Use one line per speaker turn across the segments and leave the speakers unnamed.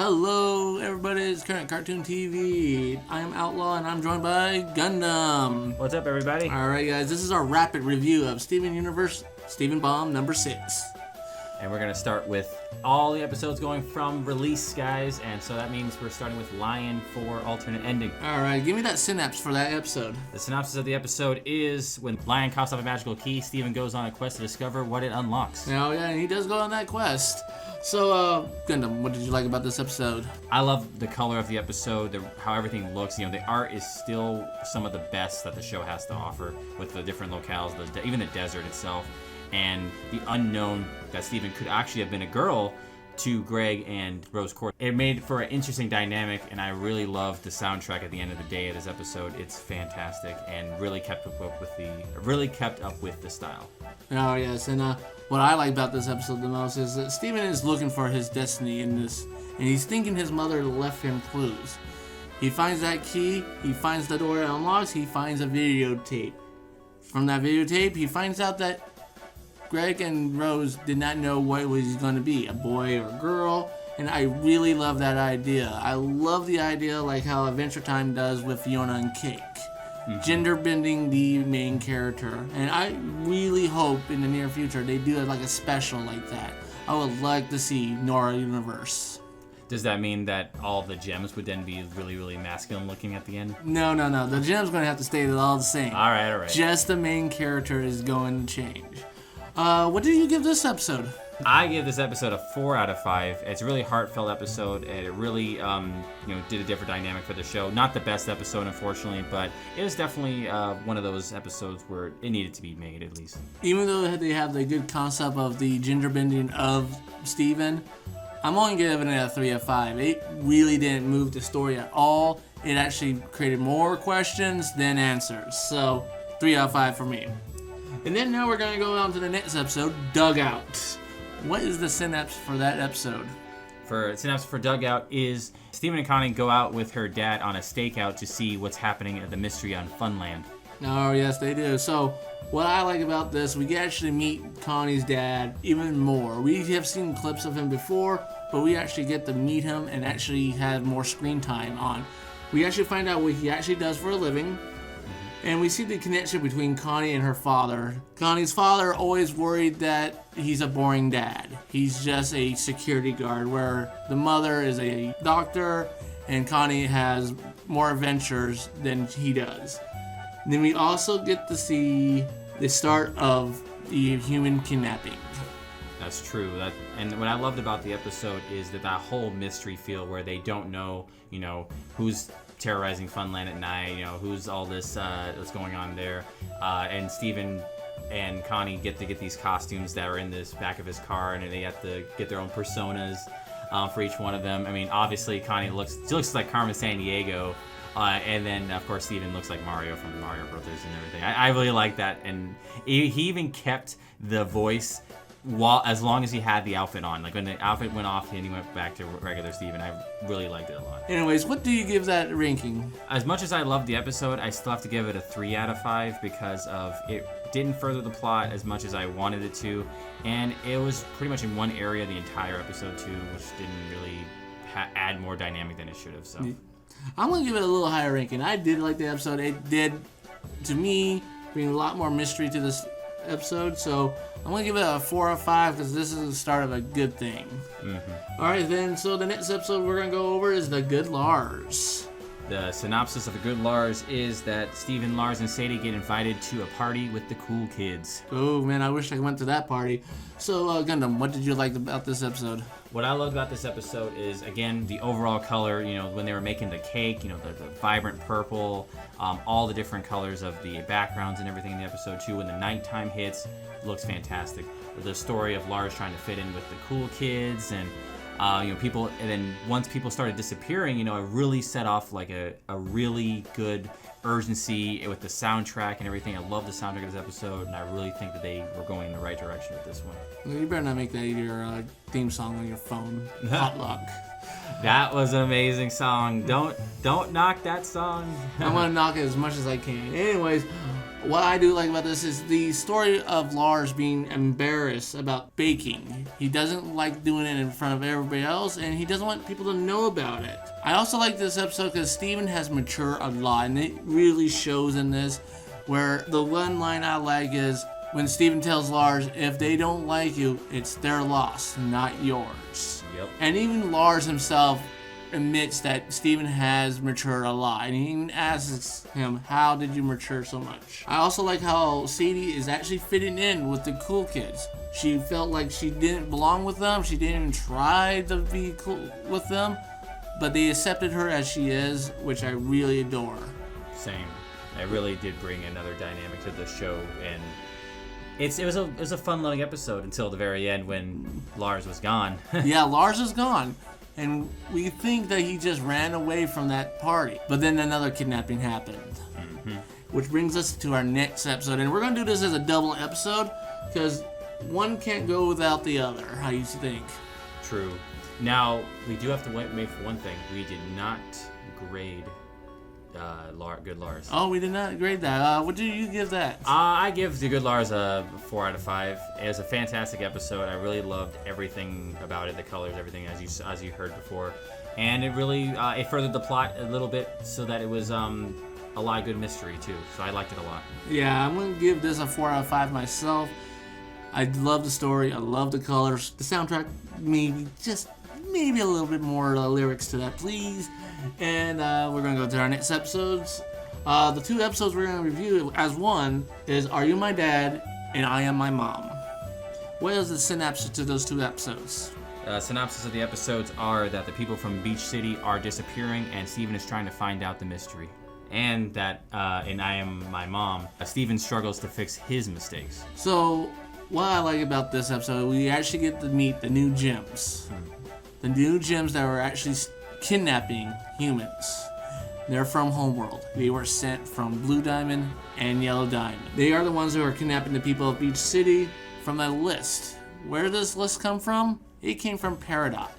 Hello, everybody. It's Current Cartoon TV. I am Outlaw, and I'm joined by Gundam.
What's up, everybody?
All right, guys. This is our rapid review of Steven Universe, Steven Bomb number 6.
And we're going to start with all the episodes going from release, guys. And so that means we're starting with Lion for alternate ending.
All right. Give me that synapse for that episode.
The synopsis of the episode is when Lion coughs off a magical key, Steven goes on a quest to discover what it unlocks.
Oh, yeah, and he does go on that quest. So, Gundam, what did you like about this episode?
I love the color of the episode, how everything looks. You know, the art is still some of the best that the show has to offer with the different locales, even the desert itself, and the unknown that Steven could actually have been a girl to Greg and Rose Court. It made for an interesting dynamic, and I really loved the soundtrack at the end of the day of this episode. It's fantastic and really kept up with the style.
Oh, yes, and what I like about this episode the most is that Steven is looking for his destiny in this, and he's thinking his mother left him clues. He finds that key, he finds the door that unlocks, he finds a videotape. From that videotape, he finds out that Greg and Rose did not know what it was going to be, a boy or a girl, and I really love that idea. I love the idea like how Adventure Time does with Fiona and Cake. Gender bending the main character, and I really hope in the near future they do like a special like that. I would like to see Nora Universe.
Does that mean that all the gems would then be really, really masculine looking at the end?
No. The gem's going to have to stay all the same.
All right.
Just the main character is going to change. What did you give this episode?
I give this episode a 4 out of 5. It's a really heartfelt episode, and it really, did a different dynamic for the show. Not the best episode, unfortunately, but it was definitely one of those episodes where it needed to be made, at least.
Even though they have the good concept of the gender bending of Steven, I'm only giving it a 3 out of 5. It really didn't move the story at all. It actually created more questions than answers. So, 3 out of 5 for me. And then now we're going to go on to the next episode, Dugout. What is the synapse for that episode?
Synapse for Dugout is Steven and Connie go out with her dad on a stakeout to see what's happening at the mystery on Funland.
Oh, yes, they do. So, what I like about this, we can actually meet Connie's dad even more. We have seen clips of him before, but we actually get to meet him and actually have more screen time on. We actually find out what he actually does for a living. And we see the connection between Connie and her father. Connie's father always worried that he's a boring dad. He's just a security guard, where the mother is a doctor and Connie has more adventures than he does. And then we also get to see the start of the human kidnapping.
That's true. And what I loved about the episode is that whole mystery feel where they don't know, who's terrorizing Funland at night, who's all this that's going on there, and Steven and Connie get these costumes that are in this back of his car, and they have to get their own personas for each one of them. I mean, obviously Connie looks like Carmen Sandiego, and then of course Steven looks like Mario from the Mario Brothers and everything. I really like that, and he even kept the voice as long as he had the outfit on. Like when the outfit went off and he went back to regular Steven, I really liked it a lot.
Anyways, what do you give that ranking?
As much as I loved the episode, I still have to give it a 3 out of 5 because of it didn't further the plot as much as I wanted it to, and it was pretty much in one area the entire episode too, which didn't really add more dynamic than it should have. So
I'm going to give it a little higher ranking. I did like the episode. It did, to me, bring a lot more mystery to this episode, so I'm going to give it a 4 out of 5 because this is the start of a good thing. Alright then, so the next episode we're going to go over is the Good Lars.
The synopsis of the Good Lars is that Steven, Lars, and Sadie get invited to a party with the cool kids.
Oh man, I wish I went to that party. So Gundam, what did you like about this episode?
What I loved about this episode is, again, the overall color, when they were making the cake, the vibrant purple, all the different colors of the backgrounds and everything in the episode too. When the nighttime hits, it looks fantastic. The story of Lars trying to fit in with the cool kids and people, and then once people started disappearing, it really set off like a really good urgency with the soundtrack and everything. I love the soundtrack of this episode, and I really think that they were going in the right direction with this one.
You better not make that your theme song on your phone. Potluck.
That was an amazing song. Don't knock that song.
I'm gonna knock it as much as I can. Anyways, What I do like about this is the story of Lars being embarrassed about baking. He doesn't like doing it in front of everybody else, and he doesn't want people to know about it. I also like this episode because Steven has matured a lot, and it really shows in this, where the one line I like is when Steven tells Lars, if they don't like you, it's their loss, not yours.
Yep.
And even Lars himself admits that Steven has matured a lot, and he even asks him, how did you mature so much? I also like how Sadie is actually fitting in with the cool kids. She felt like she didn't belong with them, she didn't even try to be cool with them, but they accepted her as she is, which I really adore.
Same. It really did bring another dynamic to the show, and it was a fun-loving episode until the very end when Lars was gone.
Yeah, Lars is gone. And we think that he just ran away from that party. But then another kidnapping happened. Mm-hmm. Which brings us to our next episode. And we're going to do this as a double episode, because one can't go without the other. How you think?
True. Now, we do have to wait for one thing. We did not grade Good Lars.
Oh, we did not grade that. What do you give that?
I give the Good Lars a 4 out of 5. It was a fantastic episode. I really loved everything about it, the colors, everything, as you heard before, and it really it furthered the plot a little bit, so that it was a lot of good mystery too. So I liked it a lot.
Yeah, I'm gonna give this a 4 out of 5 myself. I love the story. I love the colors. The soundtrack, maybe a little bit more lyrics to that, please. And we're going to go to our next episodes. The 2 episodes we're going to review as one is Are You My Dad? And I Am My Mom. What is the synopsis to those 2 episodes?
Synopsis of the episodes are that the people from Beach City are disappearing, and Steven is trying to find out the mystery. And that in I Am My Mom, Steven struggles to fix his mistakes.
So, what I like about this episode, we actually get to meet the new gems. The new gems that were actually kidnapping humans. They're from Homeworld. They were sent from Blue Diamond and Yellow Diamond. They are the ones who are kidnapping the people of Beach City from a list. Where did this list come from? It came from Peridot.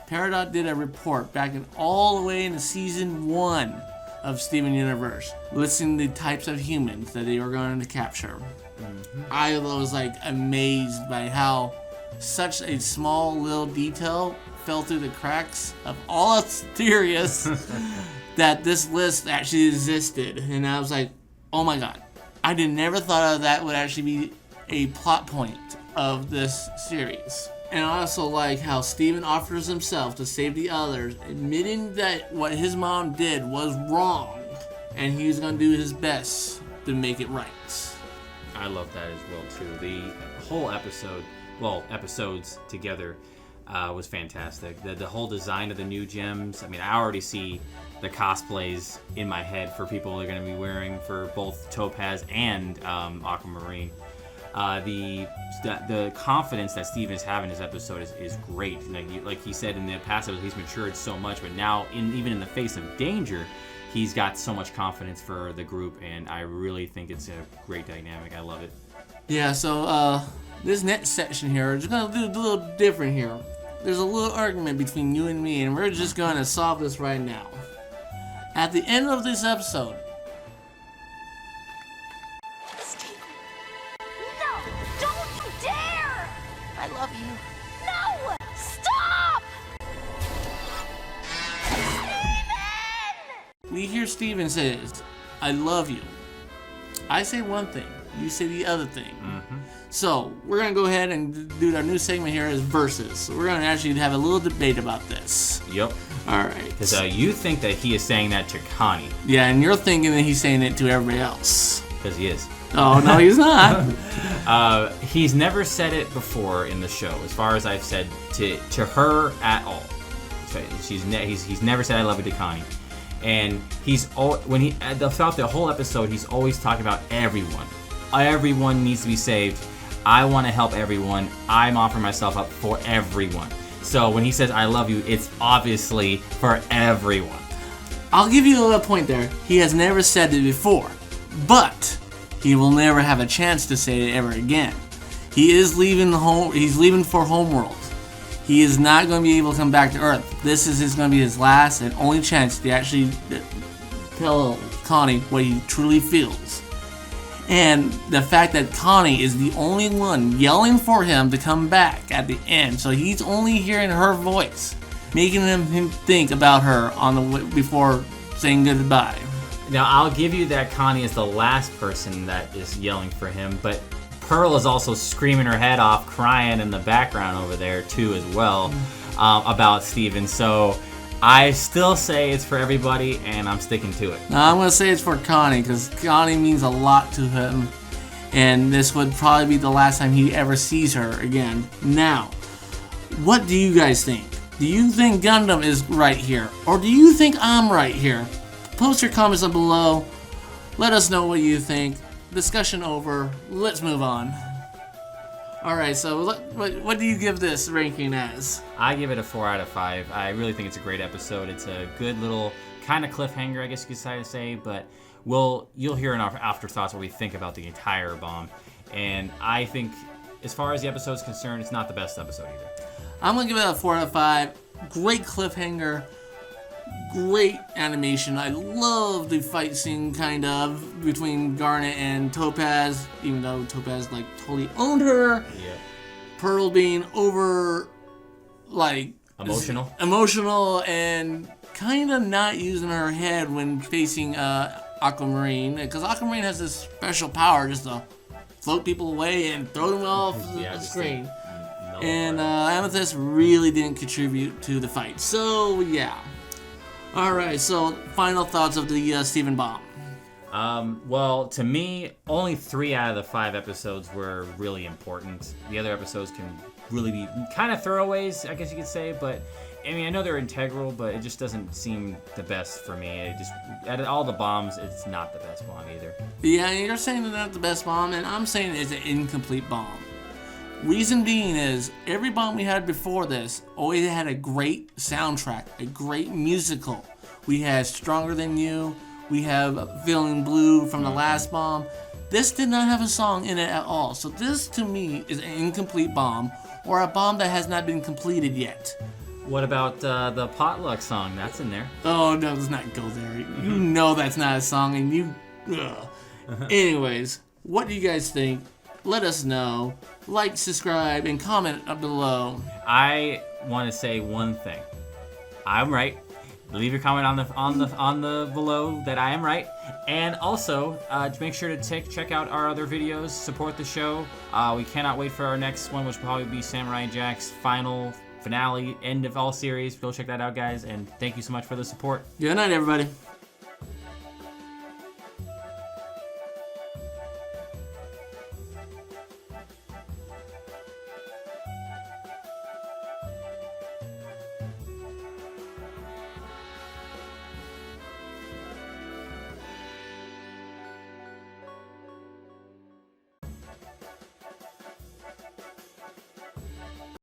Peridot did a report back all the way into season 1 of Steven Universe, listing the types of humans that they were going to capture. Mm-hmm. I was amazed by how such a small little detail fell through the cracks of all us theories that this list actually existed. And I was like, oh my god, I never thought of that would actually be a plot point of this series. And I also like how Steven offers himself to save the others, admitting that what his mom did was wrong, and he's going to do his best to make it right.
I love that as well too. The whole episodes together was fantastic. The whole design of the new gems. I mean, I already see the cosplays in my head for people they're going to be wearing for both Topaz and Aquamarine. The confidence that Steven is having in this episode is great. Like he said in the past episode, he's matured so much, but now even in the face of danger, he's got so much confidence for the group, and I really think it's a great dynamic. I love it.
Yeah, so this next section here, we're just going to do a little different here. There's a little argument between you and me, and we're just going to solve this right now. At the end of this episode...
Steven! No! Don't you dare! I love you. No! Stop! Steven!
We hear Steven says, I love you. I say one thing, you say the other thing. Mm-hmm. So, we're going to go ahead and do our new segment here as Versus. So we're going to actually have a little debate about this.
Yep.
Alright.
Because you think that he is saying that to Connie.
Yeah, and you're thinking that he's saying it to everybody else.
Because he is.
Oh, no, he's not.
He's never said it before in the show, as far as I've said to her at all. So he's never said I love you to Connie. And throughout the whole episode, he's always talking about everyone. Everyone needs to be saved. I want to help everyone. I'm offering myself up for everyone. So when he says I love you, it's obviously for everyone.
I'll give you a point there. He has never said it before, but he will never have a chance to say it ever again. He is leaving He's leaving for Homeworld. He is not going to be able to come back to Earth. This is going to be his last and only chance to actually tell Connie what he truly feels. And the fact that Connie is the only one yelling for him to come back at the end, so he's only hearing her voice, making him think about her before saying goodbye.
Now, I'll give you that Connie is the last person that is yelling for him, but Pearl is also screaming her head off, crying in the background over there, too, as well, about Steven. So I still say it's for everybody, and I'm sticking to it.
Now, I'm going to say it's for Connie, because Connie means a lot to him, and this would probably be the last time he ever sees her again. Now, what do you guys think? Do you think Gundam is right here, or do you think I'm right here? Post your comments down below. Let us know what you think. Discussion over. Let's move on. Alright, so what do you give this ranking as?
I give it a 4 out of 5. I really think it's a great episode. It's a good little kind of cliffhanger, I guess you could say, but you'll hear in our afterthoughts what we think about the entire bomb. And I think, as far as the episode's concerned, it's not the best episode either.
I'm going to give it a 4 out of 5. Great cliffhanger. Great animation. I love the fight scene, kind of, between Garnet and Topaz, even though Topaz, totally owned her.
Yeah.
Pearl being over, emotional and kind of not using her head when facing Aquamarine, because Aquamarine has this special power just to float people away and throw them off the screen. And Amethyst really didn't contribute to the fight. So, yeah. Alright, so final thoughts of the Steven bomb.
Well, to me, only 3 out of the 5 episodes were really important. The other episodes can really be kind of throwaways, I guess you could say, but I mean, I know they're integral, but it just doesn't seem the best for me. It just, out of all the bombs, it's not the best bomb either.
Yeah, you're saying it's not the best bomb, and I'm saying it's an incomplete bomb. Reason being is, every bomb we had before this always had a great soundtrack, a great musical. We had Stronger Than You, we have Feeling Blue from the last bomb. This did not have a song in it at all, so this to me is an incomplete bomb, or a bomb that has not been completed yet.
What about the potluck song? That's in there.
Oh no, let's not go there. You know that's not a song, and you... Anyways, what do you guys think? Let us know. Like, subscribe, and comment up below.
I want to say one thing. I'm right. Leave your comment on the below that I am right, and also make sure to check out our other videos. Support the show. We cannot wait for our next one, which will probably be Samurai Jack's finale, end of all series. Go check that out, guys, and thank you so much for the support.
Good night, everybody.